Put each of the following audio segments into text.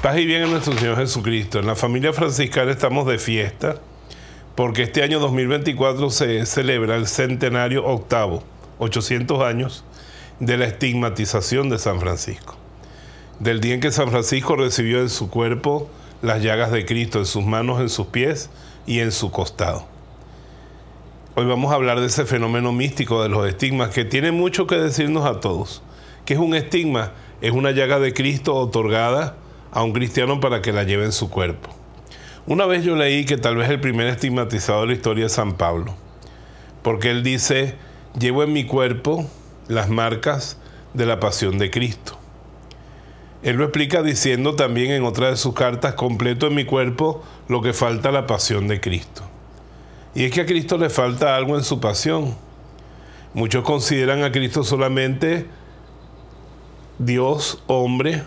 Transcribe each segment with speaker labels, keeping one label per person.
Speaker 1: Paz y bien en nuestro Señor Jesucristo. En la familia franciscana estamos de fiesta porque este año 2024 se celebra el centenario octavo, 800 años, de la estigmatización de San Francisco. Del día en que San Francisco recibió en su cuerpo las llagas de Cristo, en sus manos, en sus pies y en su costado. Hoy vamos a hablar de ese fenómeno místico de los estigmas que tiene mucho que decirnos a todos. ¿Qué es un estigma? Es una llaga de Cristo otorgada a un cristiano para que la lleve en su cuerpo. Una vez yo leí que tal vez el primer estigmatizado de la historia es San Pablo, porque él dice: llevo en mi cuerpo las marcas de la pasión de Cristo. Él lo explica diciendo también en otra de sus cartas: completo en mi cuerpo lo que falta a la pasión de Cristo. Y es que a Cristo le falta algo en su pasión. Muchos consideran a Cristo solamente Dios, hombre,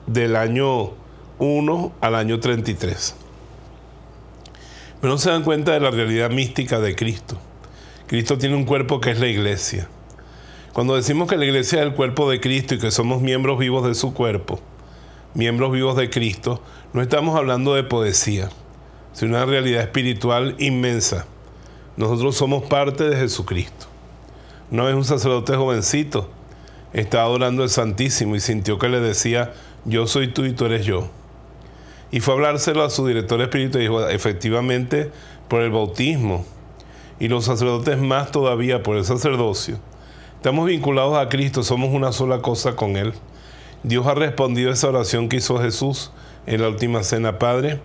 Speaker 1: del año 1 al año 33. Pero no se dan cuenta de la realidad mística de Cristo. Cristo tiene un cuerpo que es la iglesia. Cuando decimos que la iglesia es el cuerpo de Cristo y que somos miembros vivos de su cuerpo, miembros vivos de Cristo, no estamos hablando de poesía, sino una realidad espiritual inmensa. Nosotros somos parte de Jesucristo. Una vez un sacerdote jovencito estaba adorando al Santísimo y sintió que le decía: yo soy tú y tú eres yo. Y fue a hablárselo a su director espiritual y dijo: efectivamente, por el bautismo y los sacerdotes más todavía por el sacerdocio, estamos vinculados a Cristo, somos una sola cosa con Él. Dios ha respondido a esa oración que hizo Jesús en la última cena: Padre,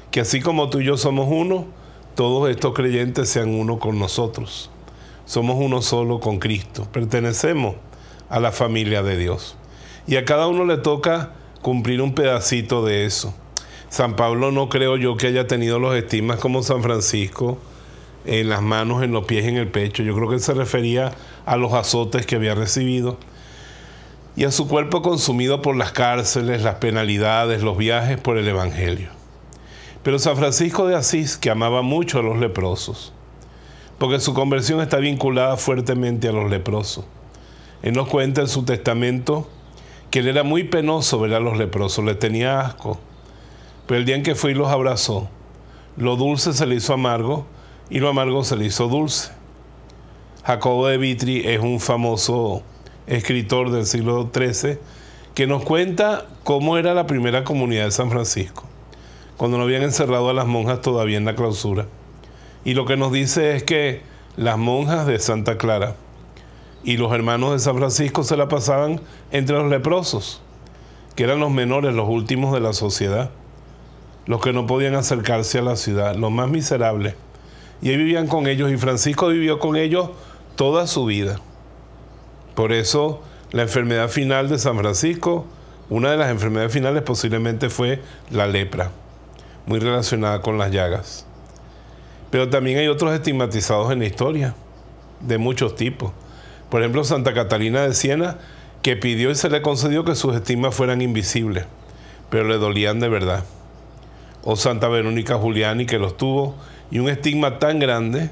Speaker 1: que así como tú y yo somos uno, todos estos creyentes sean uno con nosotros. Somos uno solo con Cristo, pertenecemos a la familia de Dios. Y a cada uno le toca cumplir un pedacito de eso. San Pablo no creo yo que haya tenido los estigmas como San Francisco, en las manos, en los pies, en el pecho. Yo creo que él se refería a los azotes que había recibido y a su cuerpo consumido por las cárceles, las penalidades, los viajes por el Evangelio. Pero San Francisco de Asís, que amaba mucho a los leprosos, porque su conversión está vinculada fuertemente a los leprosos. Él nos cuenta en su testamento que él era muy penoso ver a los leprosos, le tenía asco. Pero el día en que fue y los abrazó, lo dulce se le hizo amargo y lo amargo se le hizo dulce. Jacobo de Vitry es un famoso escritor del siglo XIII que nos cuenta cómo era la primera comunidad de San Francisco, cuando no habían encerrado a las monjas todavía en la clausura. Y lo que nos dice es que las monjas de Santa Clara y los hermanos de San Francisco se la pasaban entre los leprosos, que eran los menores, los últimos de la sociedad, los que no podían acercarse a la ciudad, los más miserables. Y ahí vivían con ellos, y Francisco vivió con ellos toda su vida. Por eso la enfermedad final de San Francisco, una de las enfermedades finales posiblemente fue la lepra, muy relacionada con las llagas. Pero también hay otros estigmatizados en la historia, de muchos tipos. Por ejemplo, Santa Catalina de Siena, que pidió y se le concedió que sus estigmas fueran invisibles, pero le dolían de verdad. O Santa Verónica Giuliani, que los tuvo, y un estigma tan grande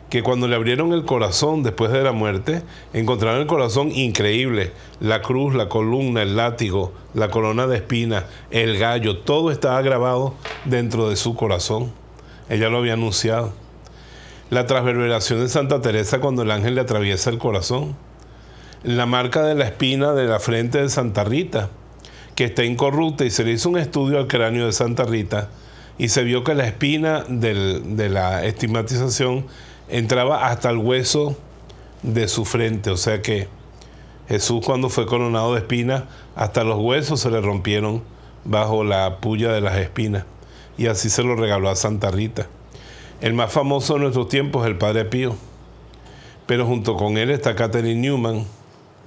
Speaker 1: que cuando le abrieron el corazón después de la muerte, encontraron el corazón increíble. La cruz, la columna, el látigo, la corona de espinas, el gallo, todo estaba grabado dentro de su corazón. Ella lo había anunciado. La transverberación de Santa Teresa cuando el ángel le atraviesa el corazón. La marca de la espina de la frente de Santa Rita, que está incorrupta, y se le hizo un estudio al cráneo de Santa Rita y se vio que la espina de la estigmatización entraba hasta el hueso de su frente. O sea que Jesús, cuando fue coronado de espinas, hasta los huesos se le rompieron bajo la puya de las espinas. Y así se lo regaló a Santa Rita. El más famoso de nuestros tiempos es el Padre Pío. Pero junto con él está Catherine Newman,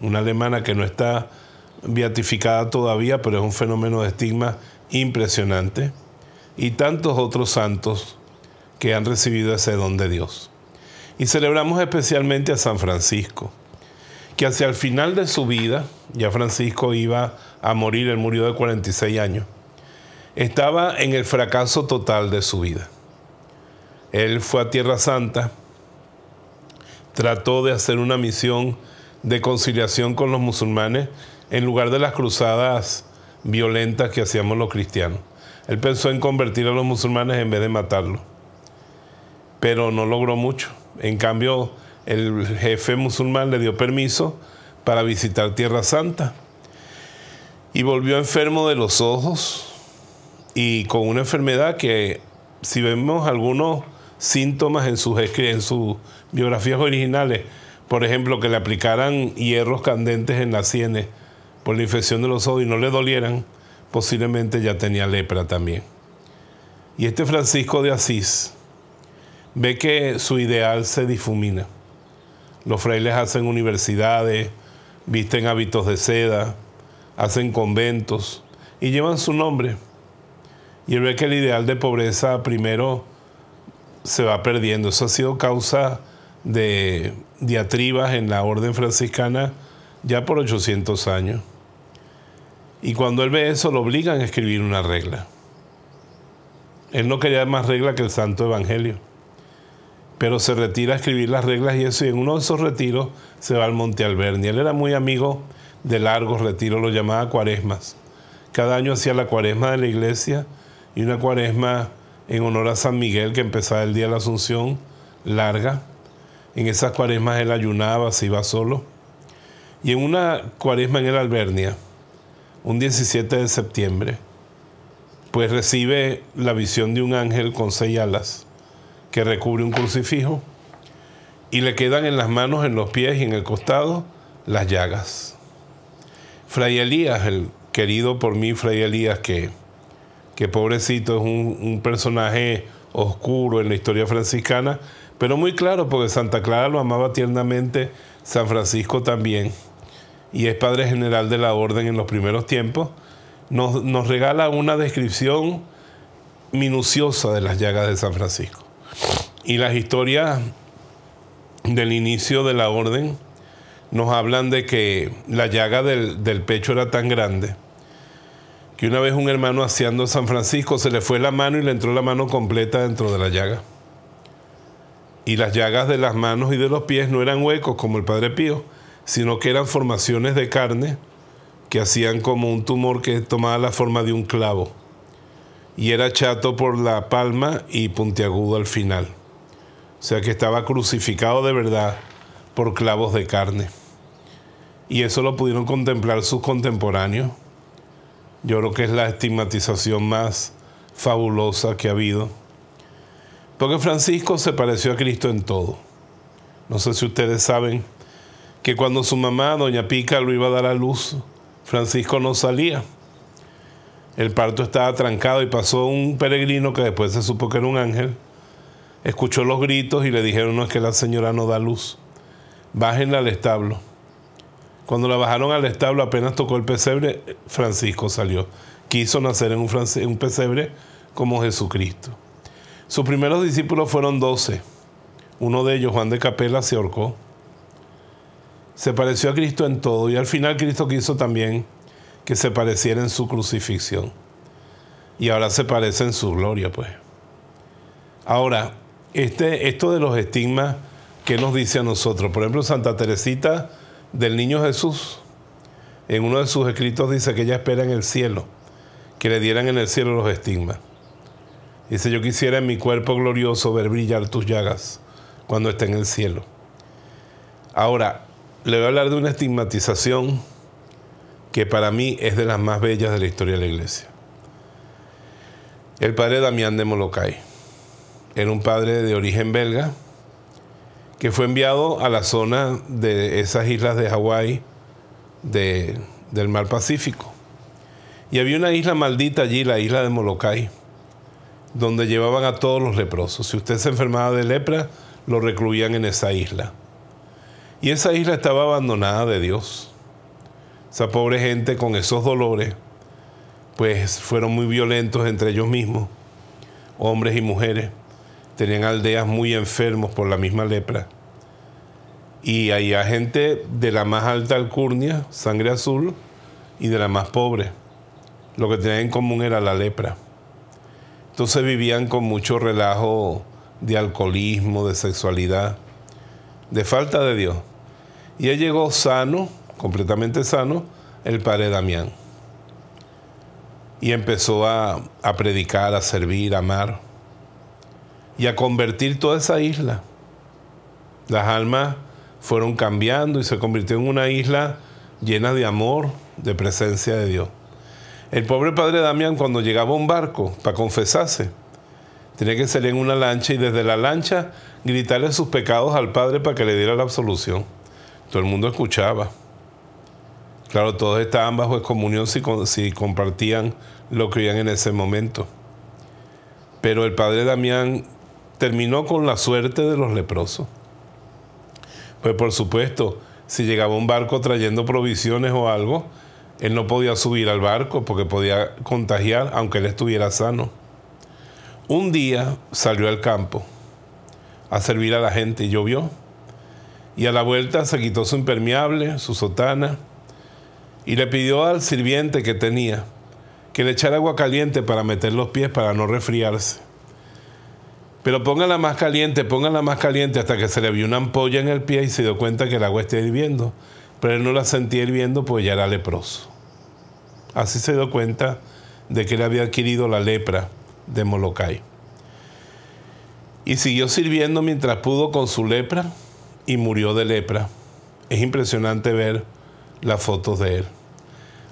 Speaker 1: una alemana que no está beatificada todavía, pero es un fenómeno de estigma impresionante. Y tantos otros santos que han recibido ese don de Dios. Y celebramos especialmente a San Francisco, que hacia el final de su vida, ya Francisco iba a morir, él murió de 46 años, estaba en el fracaso total de su vida. Él fue a Tierra Santa, trató de hacer una misión de conciliación con los musulmanes en lugar de las cruzadas violentas que hacíamos los cristianos. Él pensó en convertir a los musulmanes en vez de matarlos, pero no logró mucho. En cambio, el jefe musulmán le dio permiso para visitar Tierra Santa y volvió enfermo de los ojos y con una enfermedad que, si vemos algunos síntomas en sus biografías originales, por ejemplo, que le aplicaran hierros candentes en las sienes por la infección de los ojos y no le dolieran, posiblemente ya tenía lepra también. Y este Francisco de Asís ve que su ideal se difumina. Los frailes hacen universidades, visten hábitos de seda, hacen conventos y llevan su nombre. Y él ve que el ideal de pobreza primero se va perdiendo. Eso ha sido causa de diatribas en la orden franciscana ya por 800 años. Y cuando él ve eso, lo obligan a escribir una regla. Él no quería más regla que el Santo Evangelio, pero se retira a escribir las reglas y eso, y en uno de esos retiros se va al Monte Alberni. Él era muy amigo de largos retiros, lo llamaba cuaresmas. Cada año hacía la cuaresma de la iglesia y una cuaresma en honor a San Miguel, que empezaba el día de la Asunción, larga. En esas cuaresmas él ayunaba, se iba solo. Y en una cuaresma en el Albernia, un 17 de septiembre, pues recibe la visión de un ángel con 6 alas que recubre un crucifijo y le quedan en las manos, en los pies y en el costado las llagas. Fray Elías, el querido por mí Fray Elías, que pobrecito, es un personaje oscuro en la historia franciscana, pero muy claro, porque Santa Clara lo amaba tiernamente, San Francisco también, y es padre general de la orden en los primeros tiempos, nos regala una descripción minuciosa de las llagas de San Francisco. Y las historias del inicio de la orden nos hablan de que la llaga del pecho era tan grande que una vez un hermano aseando a San Francisco se le fue la mano y le entró la mano completa dentro de la llaga. Y las llagas de las manos y de los pies no eran huecos como el Padre Pío, sino que eran formaciones de carne que hacían como un tumor que tomaba la forma de un clavo. Y era chato por la palma y puntiagudo al final. O sea que estaba crucificado de verdad por clavos de carne. Y eso lo pudieron contemplar sus contemporáneos. Yo creo que es la estigmatización más fabulosa que ha habido. Porque Francisco se pareció a Cristo en todo. No sé si ustedes saben que cuando su mamá, doña Pica, lo iba a dar a luz, Francisco no salía. El parto estaba trancado y pasó un peregrino que después se supo que era un ángel. Escuchó los gritos y le dijeron: no, es que la señora no da luz. Bájenla al establo. Cuando la bajaron al establo, apenas tocó el pesebre, Francisco salió. Quiso nacer en un pesebre como Jesucristo. Sus primeros discípulos fueron 12. Uno de ellos, Juan de Capela, se ahorcó. Se pareció a Cristo en todo y al final Cristo quiso también que se pareciera en su crucifixión. Y ahora se parece en su gloria, pues. Ahora, esto de los estigmas, ¿qué nos dice a nosotros? Por ejemplo, Santa Teresita del Niño Jesús, en uno de sus escritos dice que ella espera en el cielo, que le dieran en el cielo los estigmas. Dice: yo quisiera en mi cuerpo glorioso ver brillar tus llagas cuando esté en el cielo. Ahora, le voy a hablar de una estigmatización que para mí es de las más bellas de la historia de la Iglesia. El padre Damián de Molokai era un padre de origen belga que fue enviado a la zona de esas islas de Hawái del mar Pacífico. Y había una isla maldita allí, la isla de Molokai, donde llevaban a todos los leprosos. Si usted se enfermaba de lepra, lo recluían en esa isla. Y esa isla estaba abandonada de Dios. Esa pobre gente con esos dolores, pues fueron muy violentos entre ellos mismos, hombres y mujeres. Tenían aldeas muy enfermos por la misma lepra. Y había gente de la más alta alcurnia, sangre azul, y de la más pobre. Lo que tenían en común era la lepra. Entonces vivían con mucho relajo de alcoholismo, de sexualidad, de falta de Dios. Y él llegó sano, completamente sano, el padre Damián. y empezó a predicar, a servir, a amar y a convertir toda esa isla. Las almas fueron cambiando y se convirtió en una isla llena de amor, de presencia de Dios. El pobre padre Damián, cuando llegaba a un barco para confesarse, tenía que salir en una lancha y desde la lancha gritarle sus pecados al padre para que le diera la absolución. Todo el mundo escuchaba. Claro, todos estaban bajo excomunión si compartían lo que oían en ese momento. Pero el padre Damián terminó con la suerte de los leprosos. Pues por supuesto, si llegaba un barco trayendo provisiones o algo, él no podía subir al barco porque podía contagiar aunque él estuviera sano. Un día salió al campo a servir a la gente y llovió. Y a la vuelta se quitó su impermeable, su sotana, y le pidió al sirviente que tenía que le echara agua caliente para meter los pies para no resfriarse. Pero póngala más caliente hasta que se le vio una ampolla en el pie y se dio cuenta que el agua estaba hirviendo. Pero él no la sentía hirviendo pues ya era leproso. Así se dio cuenta de que él había adquirido la lepra de Molokai. Y siguió sirviendo mientras pudo con su lepra y murió de lepra. Es impresionante ver las fotos de él.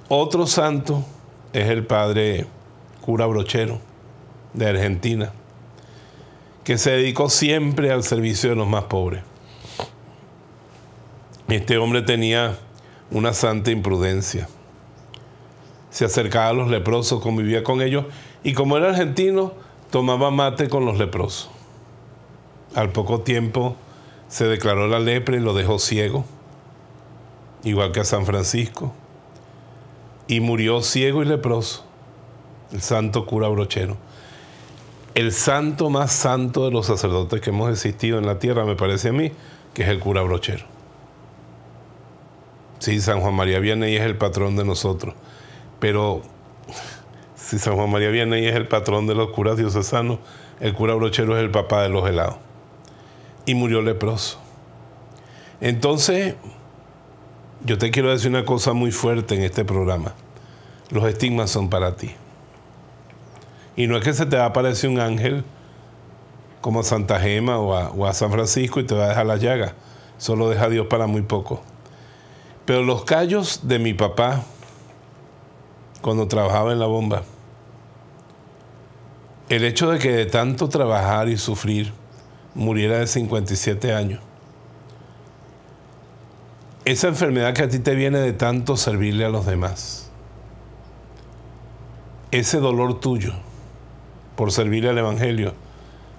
Speaker 1: Otro santo es el padre cura Brochero de Argentina, que se dedicó siempre al servicio de los más pobres. Este hombre tenía una santa imprudencia. Se acercaba a los leprosos, convivía con ellos y como era argentino, tomaba mate con los leprosos. Al poco tiempo se declaró la lepra y lo dejó ciego, igual que a San Francisco, y murió ciego y leproso, el santo cura Brochero. El santo más santo de los sacerdotes que hemos existido en la tierra, me parece a mí, que es el cura Brochero. Sí, San Juan María Vianney es el patrón de nosotros, pero si San Juan María Vianney es el patrón de los curas diocesanos, el cura Brochero es el papá de los helados. Y murió leproso. Entonces, yo te quiero decir una cosa muy fuerte en este programa. Los estigmas son para ti. Y no es que se te va a aparecer un ángel como a Santa Gema o a San Francisco y te va a dejar la llaga. Solo deja a Dios para muy poco. Pero los callos de mi papá, cuando trabajaba en la bomba, el hecho de que de tanto trabajar y sufrir muriera de 57 años, esa enfermedad que a ti te viene de tanto servirle a los demás, ese dolor tuyo por servirle al Evangelio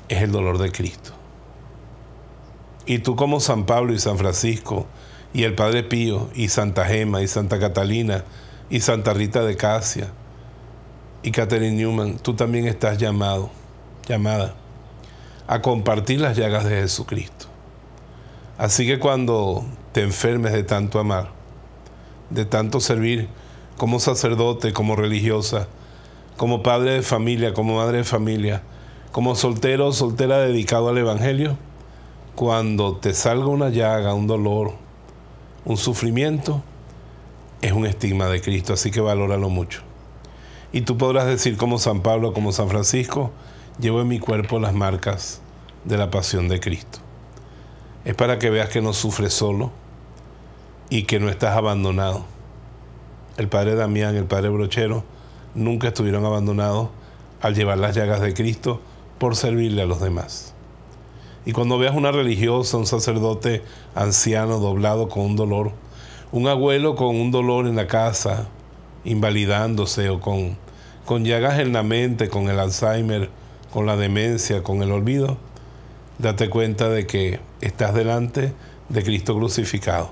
Speaker 1: es el dolor de Cristo. Y tú como San Pablo y San Francisco y el Padre Pío y Santa Gema y Santa Catalina y Santa Rita de Casia y Catherine Newman, tú también estás llamada a compartir las llagas de Jesucristo. Así que cuando te enfermes de tanto amar, de tanto servir como sacerdote, como religiosa, como padre de familia, como madre de familia, como soltero o soltera dedicado al Evangelio, cuando te salga una llaga, un dolor, un sufrimiento, es un estigma de Cristo, así que valóralo mucho. Y tú podrás decir como San Pablo, como San Francisco, llevo en mi cuerpo las marcas de la pasión de Cristo. Es para que veas que no sufres solo y que no estás abandonado. El padre Damián, el padre Brochero, nunca estuvieron abandonados al llevar las llagas de Cristo por servirle a los demás. Y cuando veas una religiosa, un sacerdote anciano doblado con un dolor, un abuelo con un dolor en la casa, invalidándose o con llagas en la mente, con el Alzheimer, con la demencia, con el olvido, date cuenta de que estás delante de Cristo crucificado.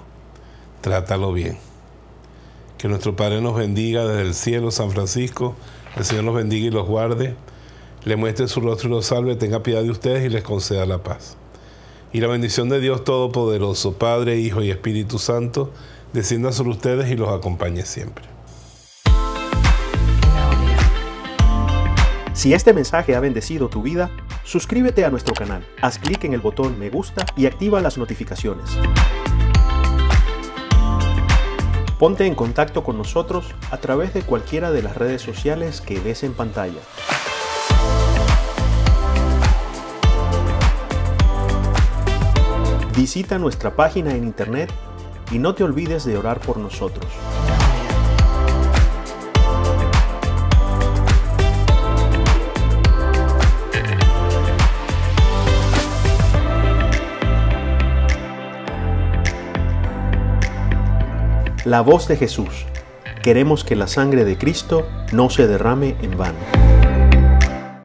Speaker 1: Trátalo bien. Que nuestro Padre nos bendiga desde el cielo, San Francisco, el Señor los bendiga y los guarde, le muestre su rostro y los salve, tenga piedad de ustedes y les conceda la paz. Y la bendición de Dios Todopoderoso, Padre, Hijo y Espíritu Santo, descienda sobre ustedes y los acompañe siempre.
Speaker 2: Si este mensaje ha bendecido tu vida, suscríbete a nuestro canal, haz clic en el botón me gusta y activa las notificaciones. Ponte en contacto con nosotros a través de cualquiera de las redes sociales que ves en pantalla. Visita nuestra página en internet y no te olvides de orar por nosotros. La voz de Jesús. Queremos que la sangre de Cristo no se derrame en vano.